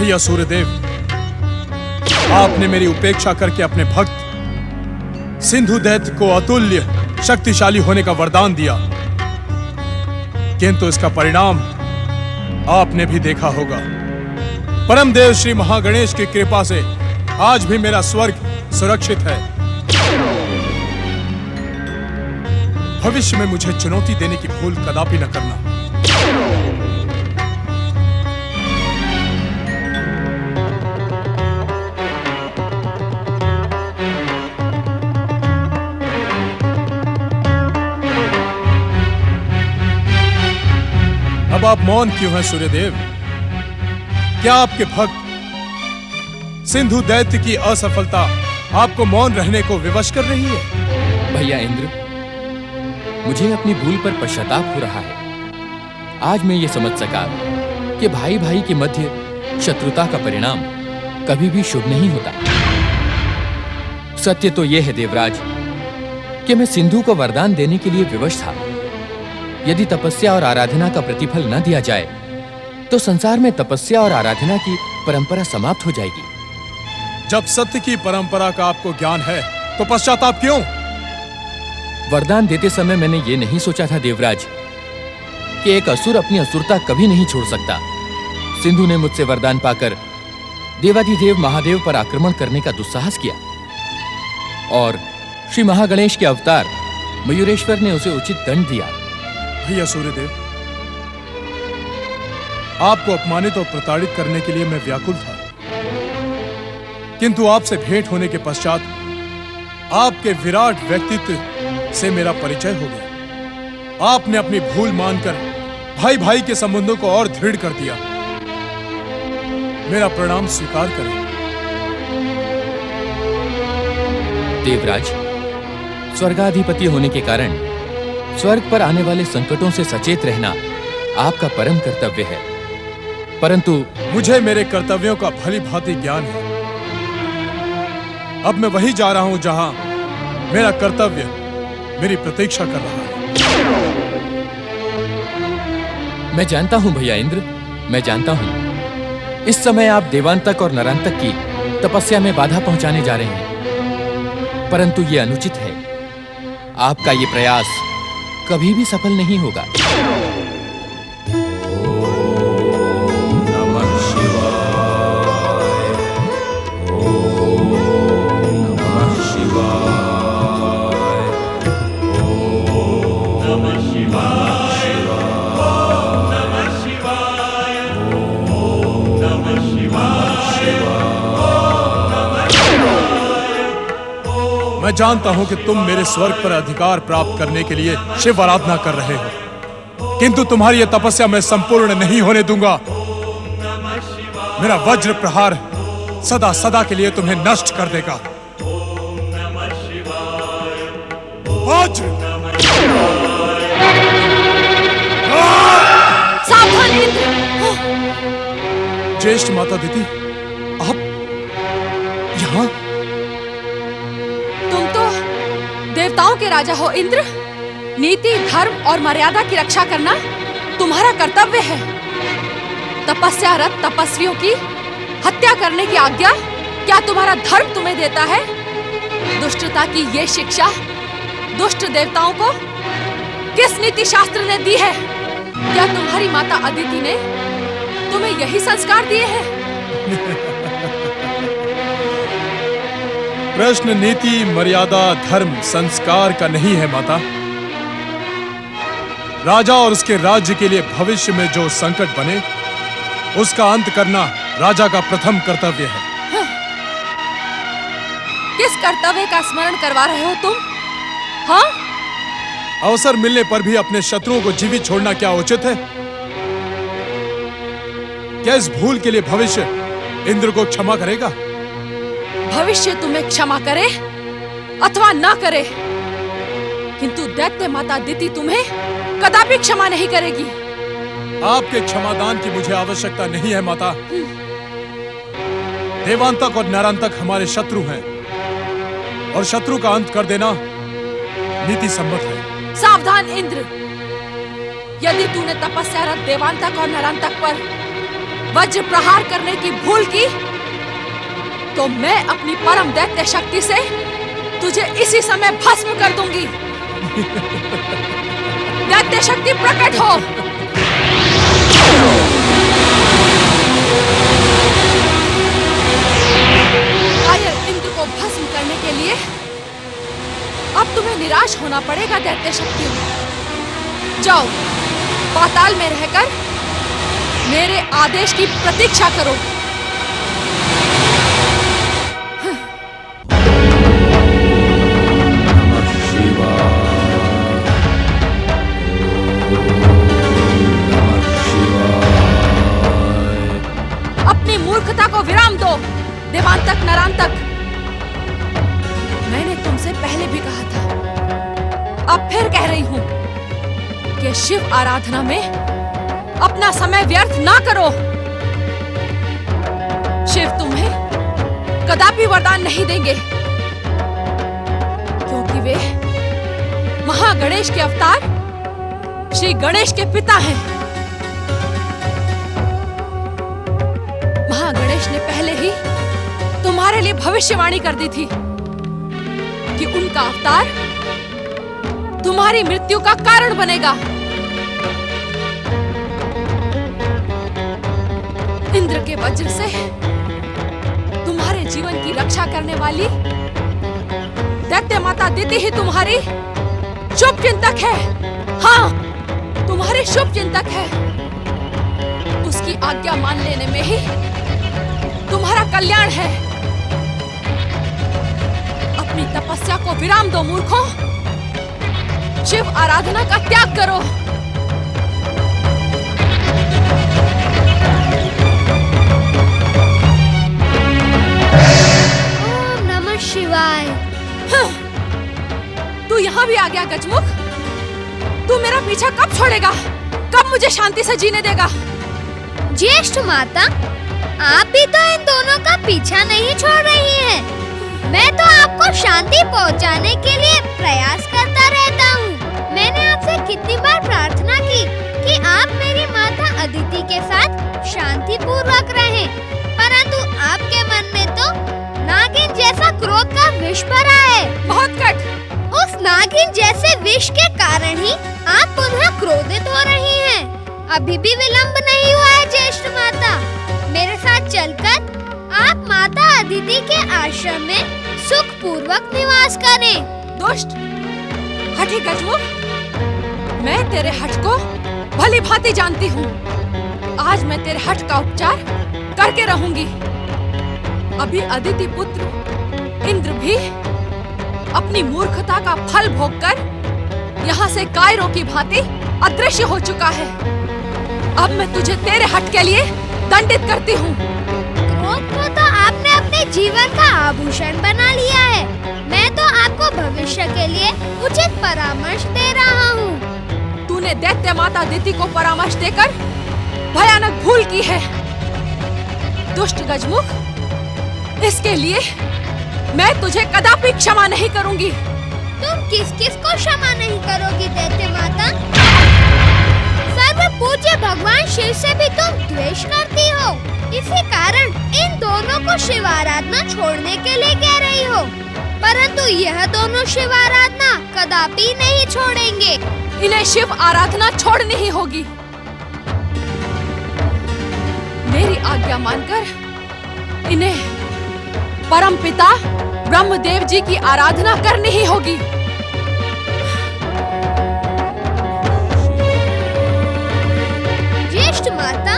भैया सूर्यदेव, आपने मेरी उपेक्षा करके अपने भक्त सिंधु दैत्य को अतुल्य शक्तिशाली होने का वरदान दिया, किंतु इसका परिणाम आपने भी देखा होगा। परम देव श्री महागणेश की कृपा से आज भी मेरा स्वर्ग सुरक्षित है। भविष्य में मुझे चुनौती देने की भूल कदापि न करना। अब आप मौन क्यों हैं सूर्यदेव? क्या आपके भक्त सिंधु दैत्य की असफलता आपको मौन रहने को विवश कर रही है? भैया इंद्र, मुझे अपनी भूल पर पश्चाताप हो रहा है। आज मैं ये समझ सका कि भाई भाई के मध्य शत्रुता का परिणाम कभी भी शुभ नहीं होता। सत्य तो यह है देवराज कि मैं सिंधु को वरदान देने के लिए विवश था। यदि तपस्या और आराधना का प्रतिफल न दिया जाए तो संसार में तपस्या और आराधना की परंपरा समाप्त हो जाएगी। जब सत्य की परंपरा का आपको ज्ञान है तो पश्चाताप क्यों? वरदान देते समय मैंने ये नहीं सोचा था देवराज कि एक असुर अपनी असुरता कभी नहीं छोड़ सकता। सिंधु ने मुझसे वरदान पाकर देवाधिदेव महादेव पर आक्रमण करने का दुस्साहस किया और श्री महागणेश के अवतार मयूरेश्वर ने उसे उचित दंड दिया। भैया सूर्यदेव, आपको अपमानित और प्रताड़ित करने के लिए मैं व्याकुल था, किंतु आपसे भेंट होने के पश्चात आपके विराट व्यक्तित्व से मेरा परिचय हो गया। आपने अपनी भूल मानकर भाई भाई के संबंधों को और दृढ़ कर दिया। मेरा प्रणाम स्वीकार करें। देवराज, स्वर्गाधिपति होने के कारण स्वर्ग पर आने वाले संकटों से सचेत रहना आपका परम कर्तव्य है, परंतु मुझे मेरे कर्तव्यों का भली भांति ज्ञान है। अब मैं वहीं जा रहा हूं जहां मेरा कर्तव्य मेरी प्रतीक्षा कर रहा है। मैं जानता हूं भैया इंद्र, मैं जानता हूं इस समय आप देवांतक और नरांतक की तपस्या में बाधा पहुंचाने जा रहे हैं, परंतु यह अनुचित है। आपका यह प्रयास कभी भी सफल नहीं होगा। मैं जानता हूं कि तुम मेरे स्वर्ग पर अधिकार प्राप्त करने के लिए शिव आराधना कर रहे हो, किंतु तुम्हारी यह तपस्या मैं संपूर्ण नहीं होने दूंगा। मेरा वज्र प्रहार सदा सदा के लिए तुम्हें नष्ट कर देगा। वज्र! सावधान इंद्र! ज्येष्ठ माता दीदी, आप यहाँ? देवताओं के राजा हो इंद्र। नीति, धर्म और मर्यादा की रक्षा करना तुम्हारा कर्तव्य है। तपस्यारत तपस्वियों की हत्या करने की आज्ञा क्या तुम्हारा धर्म तुम्हें देता है? दुष्टता की ये शिक्षा दुष्ट देवताओं को किस नीति शास्त्र ने दी है? क्या तुम्हारी माता अदिति ने तुम्हें यही संस्कार दिए हैं? प्रश्न नीति, मर्यादा, धर्म, संस्कार का नहीं है माता। राजा और उसके राज्य के लिए भविष्य में जो संकट बने उसका अंत करना राजा का प्रथम कर्तव्य है। हाँ। किस कर्तव्य का स्मरण करवा रहे हो तुम? हाँ? अवसर मिलने पर भी अपने शत्रुओं को जीवित छोड़ना क्या उचित है? क्या इस भूल के लिए भविष्य इंद्र को क्षमा करेगा? भविष्य तुम्हें क्षमा करे अथवा ना करे, किंतु दैत्य माता अदिति तुम्हें कदापि क्षमा नहीं करेगी। आपके क्षमादान की मुझे आवश्यकता नहीं है माता। देवांतक और नरांतक हमारे शत्रु हैं और शत्रु का अंत कर देना नीति सम्मत है। सावधान इंद्र! यदि तूने तपस्यारत देवांतक और नरांतक पर वज्र प्रहार करने की भूल की तो मैं अपनी परम दैत्य शक्ति से तुझे इसी समय भस्म कर दूंगी। दैत्य शक्ति प्रकट हो। कायर इंद्र को भस्म करने के लिए अब तुम्हें निराश होना पड़ेगा दैत्य शक्तियों। जाओ, पाताल में रहकर मेरे आदेश की प्रतीक्षा करो। अपनी मूर्खता को विराम दो देवांतक नरांतक। मैंने तुमसे पहले भी कहा था, अब फिर कह रही हूं कि शिव आराधना में अपना समय व्यर्थ ना करो। शिव तुम्हें कदापि वरदान नहीं देंगे, क्योंकि वे महागणेश के अवतार श्री गणेश के पिता हैं। महागणेश ने पहले ही तुम्हारे लिए भविष्यवाणी कर दी थी कि उनका अवतार तुम्हारी मृत्यु का कारण बनेगा। इंद्र के वज्र से तुम्हारे जीवन की रक्षा करने वाली दैत्य माता अदिति ही तुम्हारी शुभ चिंतक है। हाँ, तुम्हारी शुभ चिंतक है। उसकी आज्ञा मान लेने में ही तुम्हारा कल्याण है। अपनी तपस्या को विराम दो मूर्खों। शिव आराधना का त्याग करो। ओम नमः शिवाय। तू यहाँ भी आ गया गजमुख। तू मेरा पीछा कब छोड़ेगा? कब मुझे शांति से जीने देगा? ज्येष्ठ माता, आप भी तो इन दोनों का पीछा नहीं छोड़ रही हैं। मैं तो आपको शांति पहुंचाने के लिए प्रयास करता रहता हूँ। मैंने आपसे कितनी बार प्रार्थना की कि आप मेरी माता अदिति के साथ शांति पूर्वक रहें, परंतु आपके मन में तो नागिन जैसा क्रोध का विष भरा है। बहुत कट। उस नागिन जैसे विष के कारण ही आप पुनः क्रोधित हो रही हैं। अभी भी विलंब नहीं हुआ है ज्येष्ठ माता। मेरे साथ चलकर आप माता अदिति के आश्रम में सुख पूर्वक निवास करें। दुष्ट, हठी गजमुख, मैं तेरे हठ को भली भांति जानती हूँ। आज मैं तेरे हठ का उपचार करके रहूंगी। अभी अदिति पुत्र इंद्र भी अपनी मूर्खता का फल भोगकर यहाँ से कायरों की भांति अदृश्य हो चुका है। अब मैं तुझे तेरे हठ के लिए दंडित करती हूँ। क्रोध को तो आपने अपने जीवन का आभूषण बना लिया है। मैं तो आपको भविष्य के लिए उचित परामर्श दे रहा हूँ। तूने दैत्य माता अदिति को परामर्श देकर भयानक भूल की है। दुष्ट गजमुख, इसके लिए मैं तुझे कदापि क्षमा नहीं करूंगी। तुम किस किस को क्षमा नहीं करोगी दैत्य माता? सर्व पूज्य भगवान शिव से भी तुम द्वेष करती हो। इसी कारण इन दोनों को शिव आराधना छोड़ने के लिए कह रही हो, परंतु यह दोनों शिव आराधना कदापि नहीं छोड़ेंगे। इन्हें शिव आराधना छोड़नी ही होगी। मेरी आज्ञा मानकर इन्हें परम पिता ब्रह्मदेव जी की आराधना करनी ही होगी। ज्येष्ठ माता,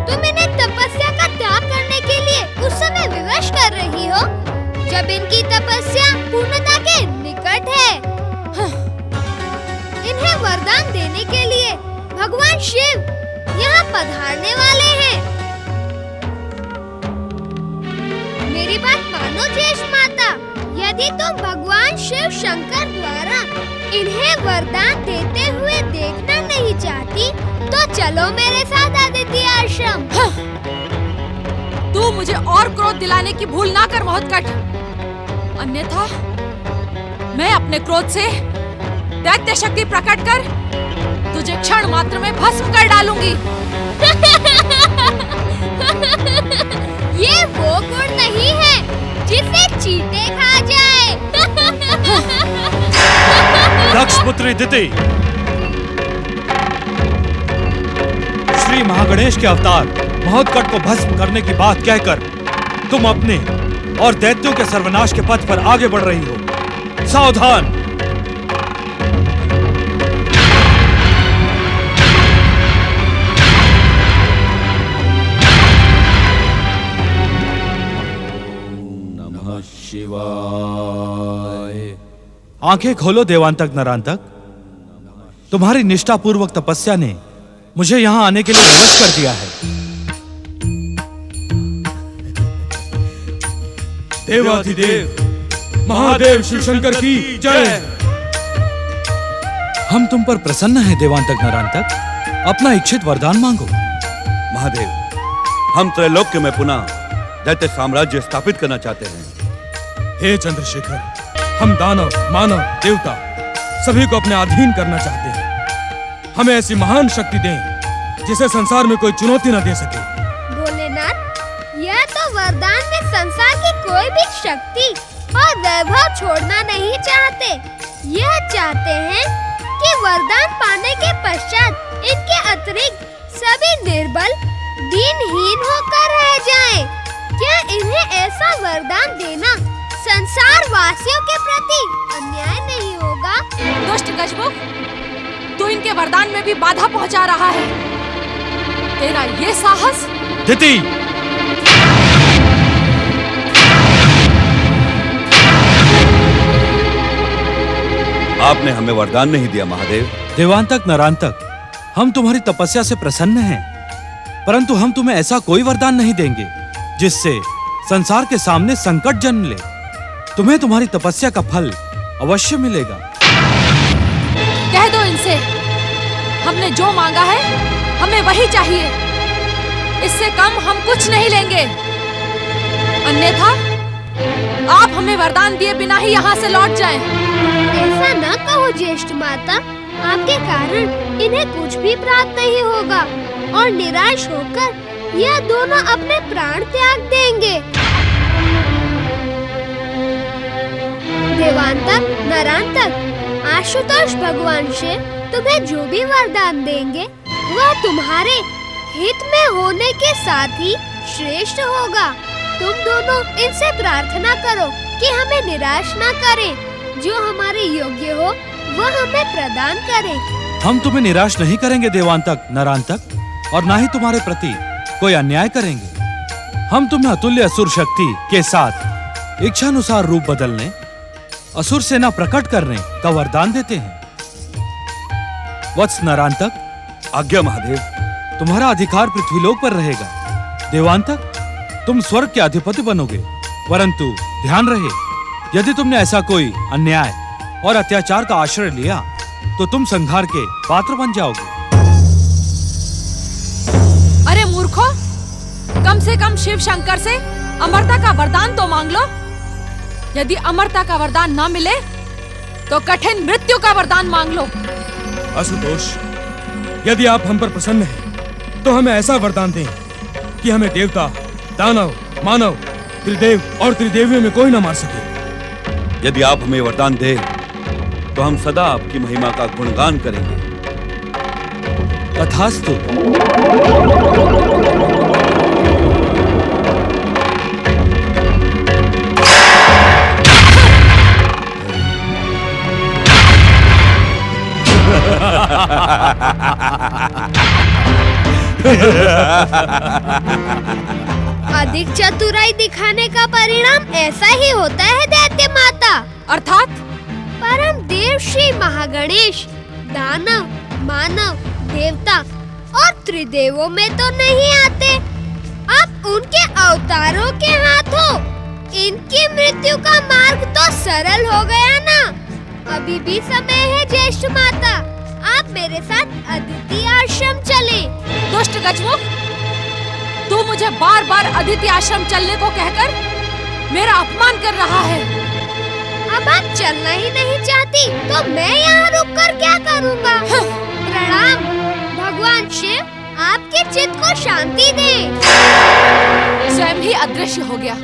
तुम इन्हें तपस्या का त्याग करने के लिए उस समय विवश कर रही हो जब इनकी तपस्या पूर्णता के निकट है। इन्हें वरदान देने के लिए भगवान शिव यहाँ पधारने वाले हैं। मेरी बात मानो ज्येष्ठ माता, यदि तुम भगवान शिव शंकर द्वारा इन्हें वरदान देते हुए देखना नहीं चाहती तो चलो मेरे साथ अदिति आश्रम। तू मुझे और क्रोध दिलाने की भूल ना कर मोहतकट, अन्यथा मैं अपने क्रोध से दैत्य शक्ति प्रकट कर तुझे क्षण मात्र में भस्म कर डालूंगी। ये वो गुण नहीं है जिसे चींटे खा जाए। दक्ष पुत्री दिति, श्री महागणेश के अवतार महोत्कट को भस्म करने की बात कहकर तुम अपने और दैत्यों के सर्वनाश के पथ पर आगे बढ़ रही हो। सावधान! नमः शिवाय। आंखें खोलो देवांतक नरांतक। तुम्हारी निष्ठापूर्वक तपस्या ने मुझे यहां आने के लिए विवश कर दिया है। देवाधिदेव महादेव शिव शंकर की जय। हम तुम पर प्रसन्न हैं देवांतक नरांतक। अपना इच्छित वरदान मांगो। महादेव, हम त्रैलोक्य में पुनः दैत्य साम्राज्य स्थापित करना चाहते हैं। हे चंद्रशेखर, हम दानव, मानव, देवता सभी को अपने अधीन करना चाहते हैं। हमें ऐसी महान शक्ति दें जिसे संसार में कोई चुनौती न दे सके। भोलेनाथ, यह तो वरदान में संसार की कोई भी शक्ति और वैभव छोड़ना नहीं चाहते। यह चाहते हैं कि वरदान पाने के पश्चात इनके अतिरिक्त सभी निर्बल, दीनहीन होकर रह जाएं। क्या इन्हें ऐसा वरदान देना संसार वासियों के प्रति अन्याय नहीं होगा? दुष्ट गजमुख, तू इनके वरदान में भी बाधा पहुंचा रहा है। तेरा ये साहस। दिति, आपने हमें वरदान नहीं दिया महादेव। देवांतक नरांतक, हम तुम्हारी तपस्या से प्रसन्न हैं, परंतु हम तुम्हें ऐसा कोई वरदान नहीं देंगे जिससे संसार के सामने संकट जन्म ले। तुम्हें तुम्हारी तपस्या का फल अवश्य मिलेगा। कह दो इनसे, हमने जो मांगा है हमें वही चाहिए। इससे कम हम कुछ नहीं लेंगे। अन्यथा आप हमें वरदान दिए बिना ही यहाँ से लौट जाएं। ऐसा न कहो ज्येष्ठ माता, आपके कारण इन्हें कुछ भी प्राप्त नहीं होगा और निराश होकर यह दोनों अपने प्राण त्याग देंगे। देवांतक, नरांतक, आशुतोष भगवान शिव तुम्हें जो भी वरदान देंगे वह तुम्हारे हित में होने के साथ ही श्रेष्ठ होगा। तुम दोनों इनसे प्रार्थना करो कि हमें निराश न करें। जो हमारे योग्य हो वह हमें प्रदान करें। हम तुम्हें निराश नहीं करेंगे देवांतक नरांतक, और ना ही तुम्हारे प्रति कोई अन्याय करेंगे। हम तुम्हें अतुल्य असुर शक्ति के साथ इच्छानुसार रूप बदलने, असुर सेना प्रकट करने का वरदान देते हैं। वत्स नरांतक, आज्ञा महादेव। तुम्हारा अधिकार पृथ्वीलोक पर रहेगा। देवांतक, तुम स्वर्ग के अधिपति बनोगे, परंतु ध्यान रहे, यदि तुमने ऐसा कोई अन्याय और अत्याचार का आश्रय लिया तो तुम संहार के पात्र बन जाओगे। अरे मूर्खों, कम से कम शिव शंकर से अमरता का वरदान तो मांग लो। यदि अमरता का वरदान ना मिले तो कठिन मृत्यु का वरदान मांग लो। आशुतोष, यदि आप हम पर प्रसन्न हैं तो हमें ऐसा वरदान दें कि हमें देवता, दानव, मानव, त्रिदेव और त्रिदेवियों में कोई न मार सके। यदि आप हमें वरदान दें तो हम सदा आपकी महिमा का गुणगान करेंगे। तथास्तु। अधिक चतुराई दिखाने का परिणाम ऐसा ही होता है दैत्य माता। अर्थात परम देव श्री महागणेश दानव, मानव, देवता और त्रिदेवों में तो नहीं आते। अब उनके अवतारों के हाथों इनकी मृत्यु का मार्ग तो सरल हो गया ना। अभी भी समय है ज्येष्ठ माता, आप मेरे साथ अदिति आश्रम चले। दुष्ट गजमुख, तू मुझे बार बार अदिति आश्रम चलने को कहकर मेरा अपमान कर रहा है। अब आप चलना ही नहीं चाहती तो मैं यहाँ रुककर क्या करूँगा? प्रणाम भगवान शिव, आपके चित्त को शांति दे। स्वयं ही अदृश्य हो गया,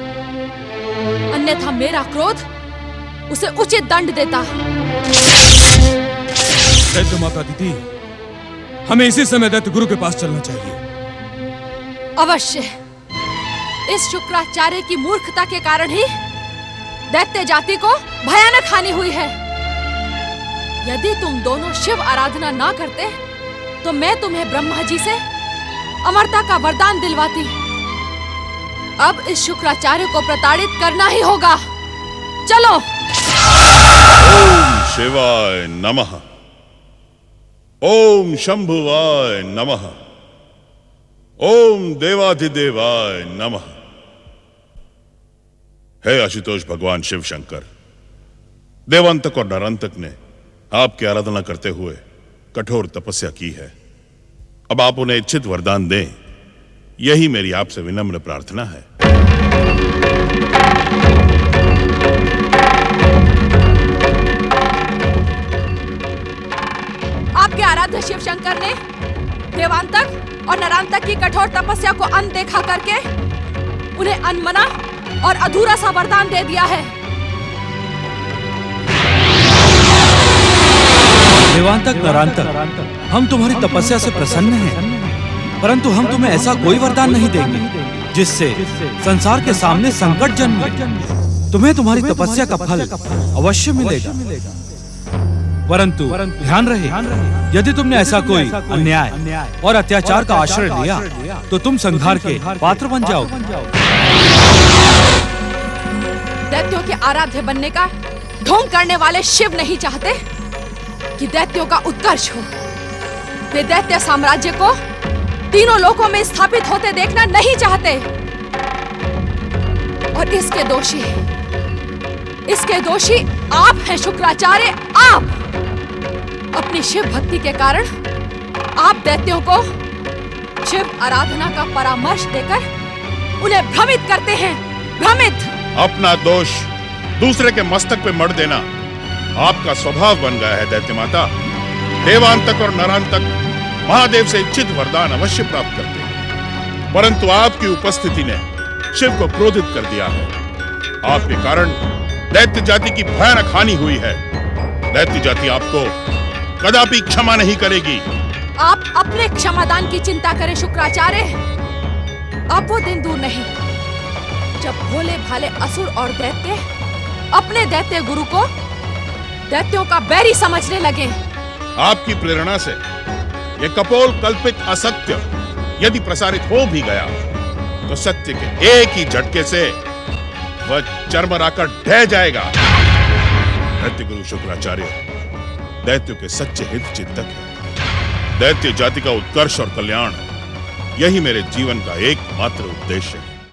अन्यथा मेरा क्रोध उसे उचित दंड देता। दैत्य माता दीदी, हमें इसी समय दैत्य गुरु के पास चलना चाहिए। अवश्य। इस शुक्राचार्य की मूर्खता के कारण ही दैत्य जाति को भयानक हानि हुई है। यदि तुम दोनों शिव आराधना ना करते तो मैं तुम्हें ब्रह्मा जी से अमरता का वरदान दिलवाती। अब इस शुक्राचार्य को प्रताड़ित करना ही होगा। चलो। ओम शिवाय नमः। ओम शंभुवाय नमः। ओम देवाधिदेवाय नमः। हे आशुतोष भगवान शिव शंकर, देवांतक और नरांतक ने आपकी आराधना करते हुए कठोर तपस्या की है। अब आप उन्हें इच्छित वरदान दें, यही मेरी आपसे विनम्र प्रार्थना है। आपके आराध्य शिव शंकर ने देवांतक और नरांतक की कठोर तपस्या को अनदेखा करके उन्हें अनमना और अधूरा सा वरदान दे दिया है। देवांतक नरांतक, हम तुम्हारी तपस्या से प्रसन्न हैं, परंतु हम तुम्हें ऐसा कोई वरदान नहीं देंगे जिससे संसार के सामने संकट जन्मे। तुम्हें तुम्हारी तपस्या का फल अवश्य मिलेगा, परंतु ध्यान रहे, यदि तुमने ऐसा कोई अन्याय और अत्याचार का आश्रय लिया तो तुम संहार के पात्र बन जाओगे। दैत्यों के आराध्य बनने का ढोंग करने वाले शिव नहीं चाहते कि दैत्यों का उत्कर्ष हो। वे दैत्य साम्राज्य को तीनों लोकों में स्थापित होते देखना नहीं चाहते। और इसके दोषी आप हैं शुक्राचार्य, आप। अपनी शिव भक्ति के कारण आप दैत्यों को शिव आराधना का परामर्श देकर उन्हें भ्रमित करते हैं। भ्रमित। अपना दोष दूसरे के मस्तक पे मढ़ देना आपका स्वभाव बन गया है दैत्य माता। देवांतक और नरांतक महादेव से इच्छित वरदान अवश्य प्राप्त करते हैं, परंतु आपकी उपस्थिति ने शिव को क्रोधित कर दिया है। आपके कारण दैत्य जाति की भयानक हानि हुई है। दैत्य जाति आपको कदापि क्षमा नहीं करेगी। आप अपने क्षमादान की चिंता करें शुक्राचार्य। अब वो दिन दूर नहीं जब भोले भाले असुर और दैत्य अपने दैत्य गुरु को दैत्यों का बैरी समझने लगे। आपकी प्रेरणा से ये कपोल कल्पित असत्य यदि प्रसारित हो भी गया तो सत्य के एक ही झटके से वह चरमराकर ढह जाएगा। दैत्य गुरु शुक्राचार्य दैत्यों के सच्चे हित चिंतक है। दैत्य जाति का उत्कर्ष और कल्याण यही मेरे जीवन का एकमात्र उद्देश्य है।